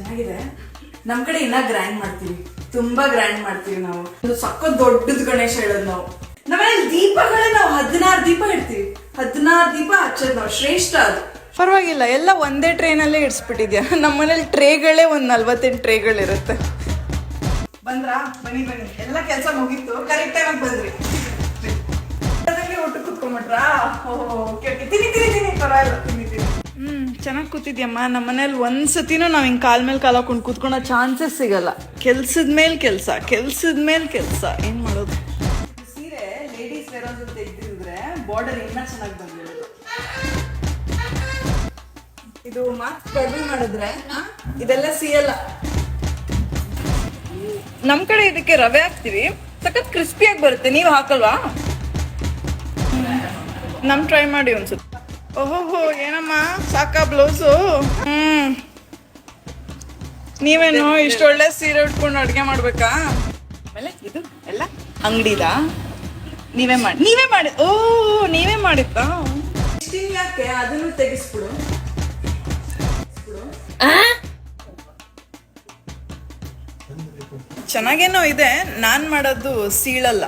ಚೆನ್ನಾಗಿದೆ. ನಮ್ ಕಡೆ ಇನ್ನ ಗ್ರ್ಯಾಂಡ್ ಮಾಡ್ತೀವಿ, ತುಂಬಾ ಗ್ರ್ಯಾಂಡ್ ಮಾಡ್ತೀವಿ ನಾವು. ಒಂದು ಸಕ್ಕ ದೊಡ್ಡದು ಗಣೇಶ ಹೇಳೋದು ನಾವು. ನಮ್ಮನೇಲಿ ದೀಪಗಳೇ ನಾವು 16 ದೀಪ ಇಡ್ತೀವಿ. 16 ದೀಪ ಹಚ್ಚೋದು ನಾವು, ಶ್ರೇಷ್ಠ ಅದು. ಪರವಾಗಿಲ್ಲ, ಎಲ್ಲ ಒಂದೇ ಟ್ರೇನಲ್ಲೇ ಇಡ್ಸ್ಬಿಟ್ಟಿದ್ಯಾ. ನಮ್ಮ ಮನೇಲಿ ಟ್ರೇಗಳೇ ಒಂದು 48 ಟ್ರೇಗಳಿರುತ್ತೆ. ಬಂದ್ರಾ? ಬನ್ನಿ ಬನ್ನಿ, ಎಲ್ಲ ಕೆಲಸ ಮುಗೀತು, ಕರೆಕ್ಟ್ ಟೈಮ್ ಬಂದ್ರಿ. ಊಟ ಕುತ್ಕೊಂಡ್ಬಿಟ್ರಾ? ಓಕೆ ಓಕೆ, ತಿನ್ನಿ ತಿನ್ನಿ ತಿನ್ನಿ, ಪರವಾಗಿಲ್ಲ, ತಿನ್ನಿ ತಿನ್ನಿ. ಚೆನ್ನಾಗಿ ಕೂತಿದ್ಯಮ್ಮ. ನಮ್ಮ ಮನೇಲಿ ಒಂದ್ಸತಿನೂ ನಾವು ಹಿಂಗೆ ಕಾಲ್ ಮೇಲೆ ಕಾಲು ಹಾಕೊಂಡು ಕೂತ್ಕೊಳ್ಳೋ ಚಾನ್ಸಸ್ ಸಿಗಲ್ಲ. ಕೆಲ್ಸದ ಮೇಲೆ ಕೆಲಸ, ಕೆಲ್ಸದ ಮೇಲೆ ಕೆಲಸ, ಏನು ಮಾಡೋದು? ಸೀರೆ ಲೇಡೀಸ್ ವೇರ್ ಅಂತ ಇದ್ದಿದ್ರೆ ಬಾರ್ಡರ್ ಇನ್ನ ಚೆನ್ನಾಗಿ ಬಂದಿರೋದು. ಇದು ಮಾರ್ಕ್ಸ್ ಕಡಿಮೆ ಮಾಡಿದ್ರೆ ಇದೆಲ್ಲ ಸಿಯಲ್ಲ. ನಮ್ಮ ಕಡೆ ಇದಕ್ಕೆ ರವೆ ಹಾಕ್ತೀವಿ, ಸಖತ್ ಕ್ರಿಸ್ಪಿಯಾಗಿ ಬರುತ್ತೆ. ನೀವು ಹಾಕಲ್ವಾ? ಟ್ರೈ ಮಾಡಿ ಒಂದ್ಸತಿ. ಓಹೋ, ಏನಮ್ಮ ಸಾಕಾ ಬ್ಲೌಸು? ನೀವೇನು ಇಷ್ಟೊಳ್ಳೆ ಸೀರೆ ಉಟ್ಕೊಂಡು ಅಡುಗೆ ಮಾಡ್ಬೇಕಾ? ಆಮೇಲೆ ಇದು ಎಲ್ಲ ಅಂಗಡಿದಾ? ನೀವೇ ಮಾಡಿ. ನೀವೇ ಮಾಡಿದ್ದಾ? ಸ್ಟಿಂಗ್ ಯಾಕೆ? ಅದನ್ನು ತೆಗಿಸ್ಬಿಡು. ಚೆನ್ನಾಗೇನೋ ಇದೆ. ನಾನು ಮಾಡೋದು ಸೀಳಲ್ಲ.